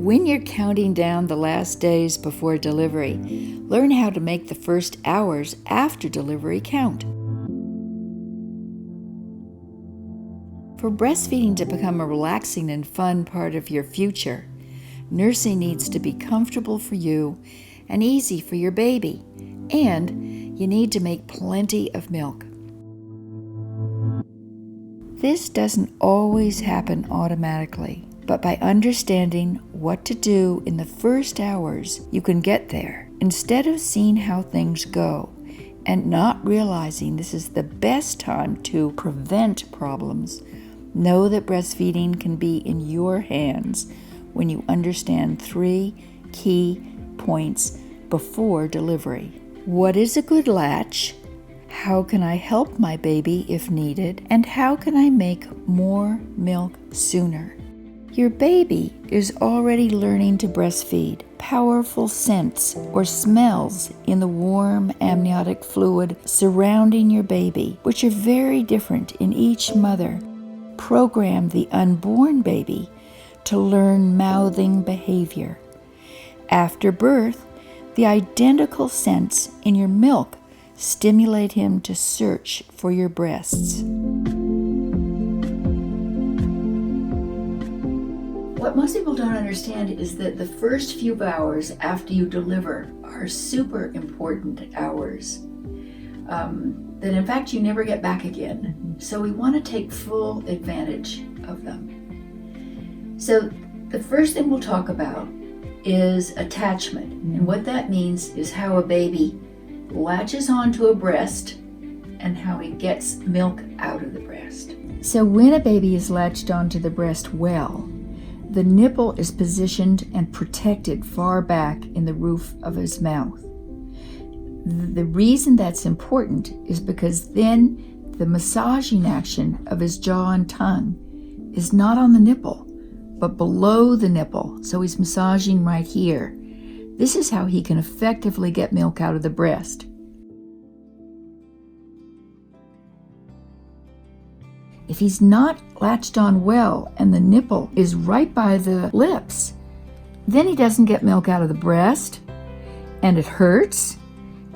When you're counting down the last days before delivery, learn how to make the first hours after delivery count. For breastfeeding to become a relaxing and fun part of your future, nursing needs to be comfortable for you and easy for your baby, and you need to make plenty of milk. This doesn't always happen automatically, but by understanding what to do in the first hours, you can get there. Instead of seeing how things go and not realizing this is the best time to prevent problems, know that breastfeeding can be in your hands when you understand 3 key points before delivery. What is a good latch? How can I help my baby if needed? And how can I make more milk sooner? Your baby is already learning to breastfeed. Powerful scents or smells in the warm amniotic fluid surrounding your baby, which are very different in each mother, program the unborn baby to learn mouthing behavior. After birth, the identical scents in your milk stimulate him to search for your breasts. What most people don't understand is that the first few hours after you deliver are super important hours. That in fact you never get back again. So we want to take full advantage of them. So the first thing we'll talk about is attachment. And what that means is how a baby latches onto a breast and how he gets milk out of the breast. So when a baby is latched onto the breast well, the nipple is positioned and protected far back in the roof of his mouth. The reason that's important is because then the massaging action of his jaw and tongue is not on the nipple, but below the nipple, so he's massaging right here. This is how he can effectively get milk out of the breast. If he's not latched on well and the nipple is right by the lips, then he doesn't get milk out of the breast, and it hurts,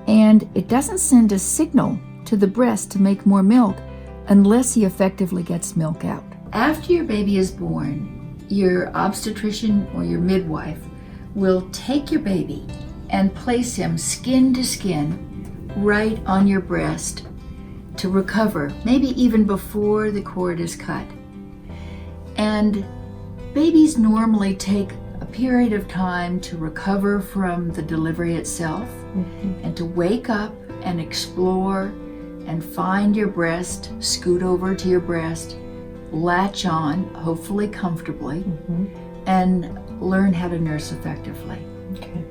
and it doesn't send a signal to the breast to make more milk unless he effectively gets milk out. After your baby is born, your obstetrician or your midwife will take your baby and place him skin to skin right on your breast to recover, maybe even before the cord is cut. And babies normally take a period of time to recover from the delivery itself and to wake up and explore and find your breast, scoot over to your breast, latch on, hopefully comfortably, and learn how to nurse effectively. Okay.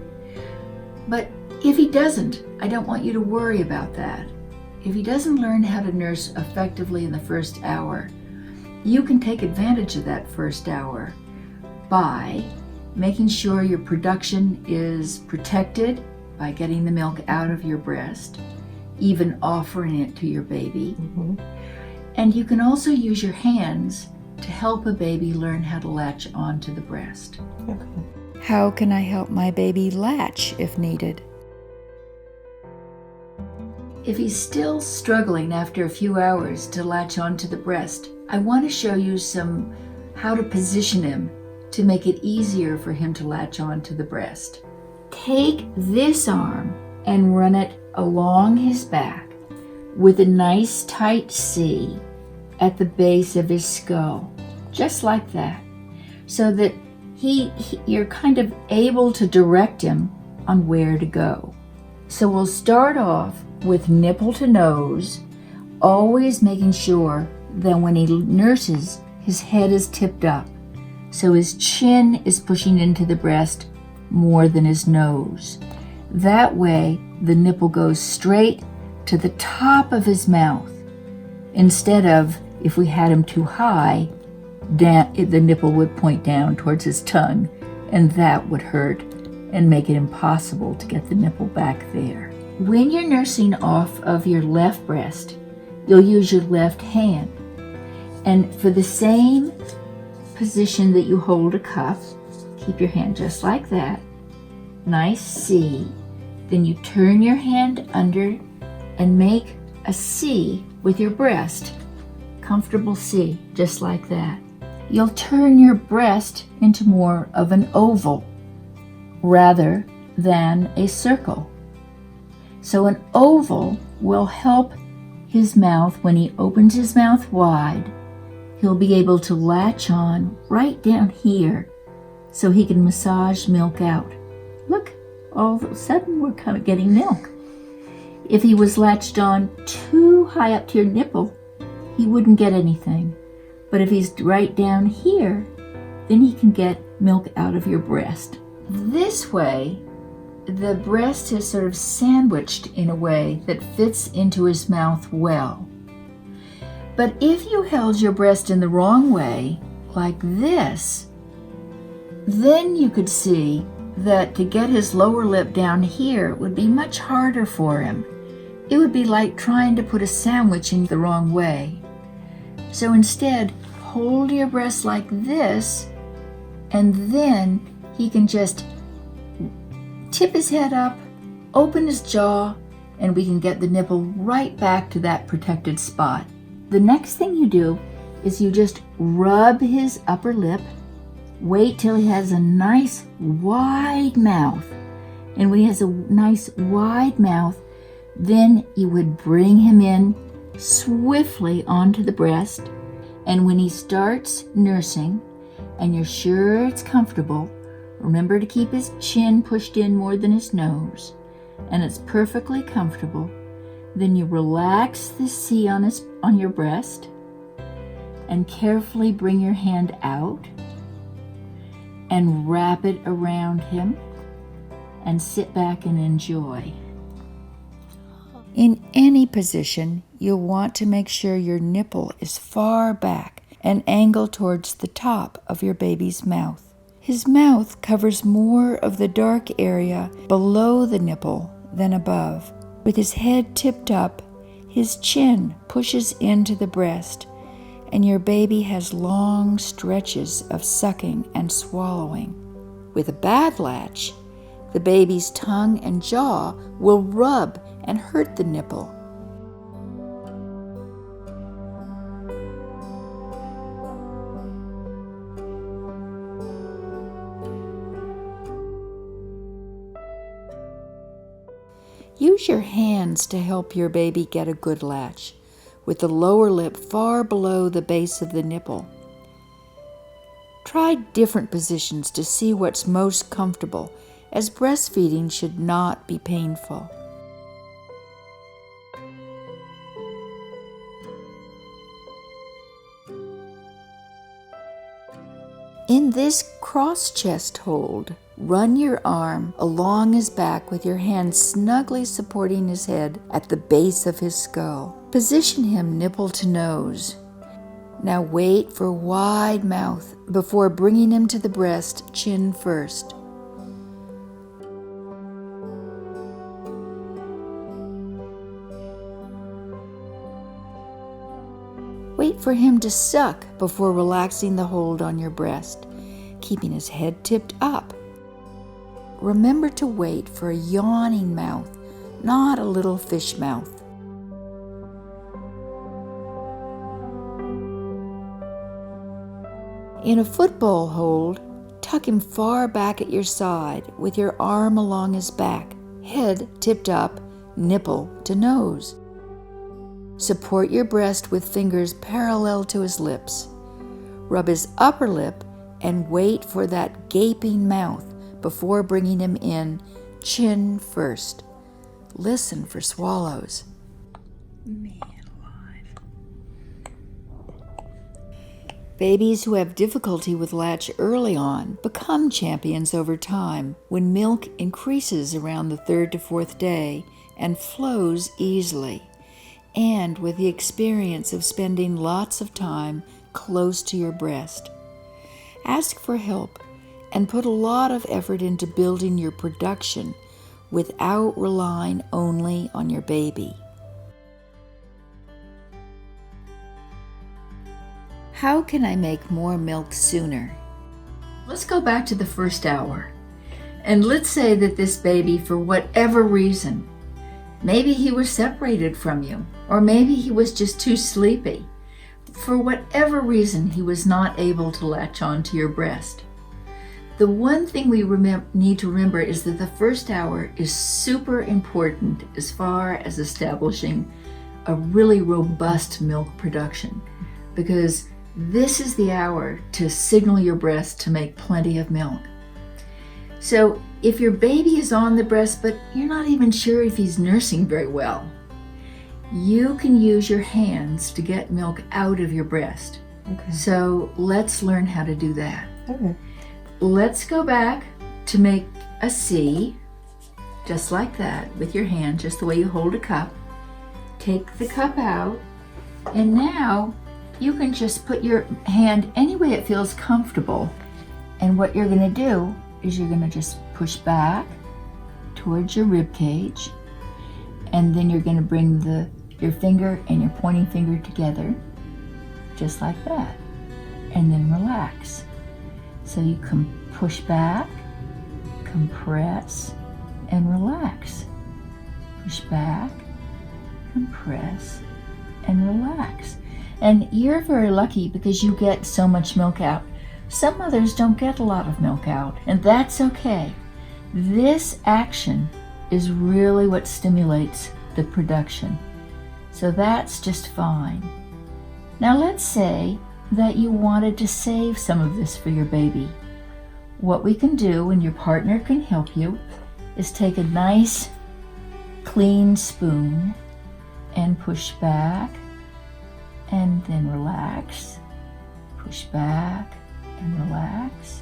But if he doesn't, I don't want you to worry about that. If he doesn't learn how to nurse effectively in the first hour, you can take advantage of that first hour by making sure your production is protected by getting the milk out of your breast, even offering it to your baby. And you can also use your hands to help a baby learn how to latch onto the breast. Okay. How can I help my baby latch if needed? If he's still struggling after a few hours to latch onto the breast, I want to show you how to position him to make it easier for him to latch onto the breast. Take this arm and run it along his back with a nice tight C at the base of his skull, just like that, so that you're kind of able to direct him on where to go. So we'll start off with nipple to nose, always making sure that when he nurses, his head is tipped up, so his chin is pushing into the breast more than his nose. That way, the nipple goes straight to the top of his mouth, instead of, if we had him too high, the nipple would point down towards his tongue, and that would hurt and make it impossible to get the nipple back there. When you're nursing off of your left breast, you'll use your left hand. And for the same position that you hold a cup, keep your hand just like that. Nice C. Then you turn your hand under and make a C with your breast. Comfortable C, just like that. You'll turn your breast into more of an oval rather than a circle. So an oval will help his mouth. When he opens his mouth wide, he'll be able to latch on right down here so he can massage milk out. Look, all of a sudden we're kind of getting milk. If he was latched on too high up to your nipple, he wouldn't get anything. But if he's right down here, then he can get milk out of your breast. This way, the breast is sort of sandwiched in a way that fits into his mouth well. But if you held your breast in the wrong way, like this, then you could see that to get his lower lip down here would be much harder for him. It would be like trying to put a sandwich in the wrong way. So instead, hold your breast like this, and then he can just tip his head up, open his jaw, and we can get the nipple right back to that protected spot. The next thing you do is you just rub his upper lip. Wait till he has a nice wide mouth. And when he has a nice wide mouth, then you would bring him in swiftly onto the breast. And when he starts nursing and you're sure it's comfortable, remember to keep his chin pushed in more than his nose, and it's perfectly comfortable. Then you relax the C on your breast and carefully bring your hand out and wrap it around him and sit back and enjoy. In any position, you'll want to make sure your nipple is far back and angled towards the top of your baby's mouth. His mouth covers more of the dark area below the nipple than above. With his head tipped up, his chin pushes into the breast, and your baby has long stretches of sucking and swallowing. With a bad latch, the baby's tongue and jaw will rub and hurt the nipple. Use your hands to help your baby get a good latch, with the lower lip far below the base of the nipple. Try different positions to see what's most comfortable, as breastfeeding should not be painful. In this cross-chest hold, run your arm along his back with your hand snugly supporting his head at the base of his skull. Position him nipple to nose. Now wait for wide mouth before bringing him to the breast, chin first. Wait for him to suck before relaxing the hold on your breast, keeping his head tipped up. Remember to wait for a yawning mouth, not a little fish mouth. In a football hold, tuck him far back at your side with your arm along his back, head tipped up, nipple to nose. Support your breast with fingers parallel to his lips. Rub his upper lip and wait for that gaping mouth before bringing him in, chin first. Listen for swallows. Man alive. Babies who have difficulty with latch early on become champions over time when milk increases around the 3rd to 4th day and flows easily, and with the experience of spending lots of time close to your breast. Ask for help and put a lot of effort into building your production without relying only on your baby. How can I make more milk sooner? Let's go back to the first hour. And let's say that this baby, for whatever reason, maybe he was separated from you, or maybe he was just too sleepy. For whatever reason, he was not able to latch onto your breast. The one thing we need to remember is that the first hour is super important as far as establishing a really robust milk production, because this is the hour to signal your breast to make plenty of milk. So if your baby is on the breast, but you're not even sure if he's nursing very well, you can use your hands to get milk out of your breast. Okay. So let's learn how to do that. Okay. Let's go back to make a C, just like that, with your hand, just the way you hold a cup. Take the cup out, and now you can just put your hand any way it feels comfortable. And what you're going to do is you're going to just push back towards your rib cage, and then you're going to bring your finger and your pointing finger together, just like that, and then relax. So you can push back, compress, and relax. Push back, compress, and relax. And you're very lucky because you get so much milk out. Some mothers don't get a lot of milk out, and that's okay. This action is really what stimulates the production. So that's just fine. Now let's say that you wanted to save some of this for your baby. What we can do, and your partner can help you, is take a nice clean spoon and push back and then relax. Push back and relax.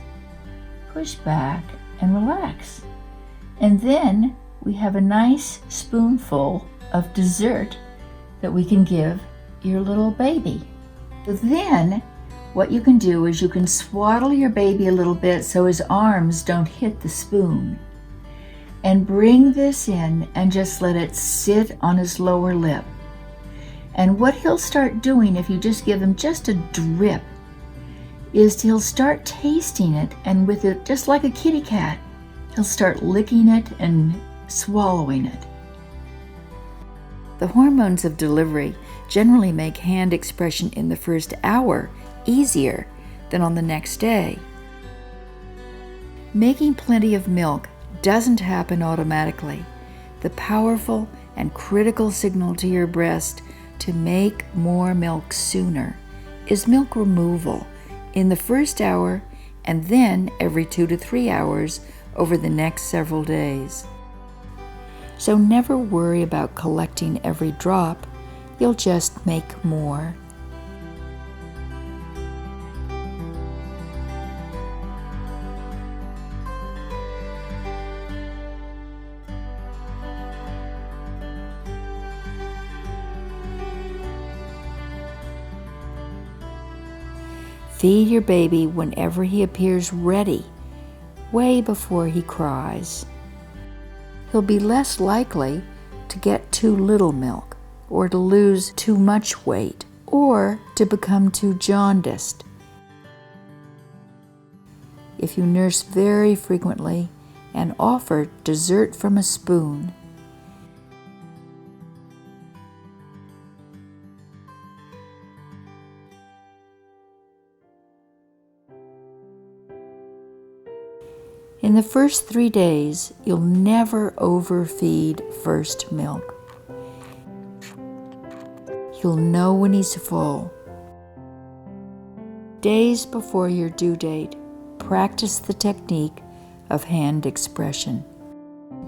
Push back and relax. And then we have a nice spoonful of dessert that we can give your little baby. Then what you can do is you can swaddle your baby a little bit so his arms don't hit the spoon, and bring this in and just let it sit on his lower lip. And what he'll start doing, if you just give him just a drip, is he'll start tasting it, and with it, just like a kitty cat, he'll start licking it and swallowing it. The hormones of delivery generally make hand expression in the first hour easier than on the next day. Making plenty of milk doesn't happen automatically. The powerful and critical signal to your breast to make more milk sooner is milk removal in the first hour, and then every 2 to 3 hours over the next several days. So never worry about collecting every drop. You'll just make more. Feed your baby whenever he appears ready, way before he cries. He'll be less likely to get too little milk, or to lose too much weight, or to become too jaundiced. If you nurse very frequently and offer dessert from a spoon, in the first 3 days, you'll never overfeed first milk. You'll know when he's full. Days before your due date, practice the technique of hand expression.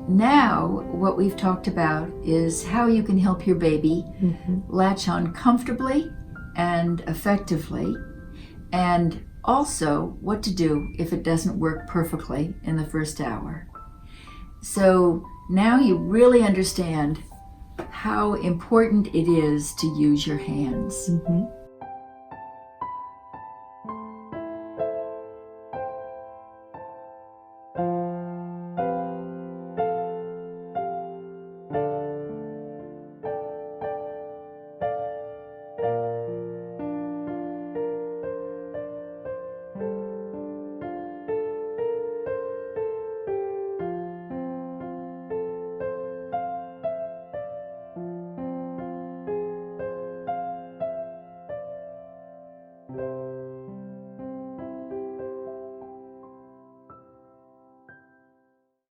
Now, what we've talked about is how you can help your baby latch on comfortably and effectively, and also what to do if it doesn't work perfectly in the first hour. So now you really understand how important it is to use your hands.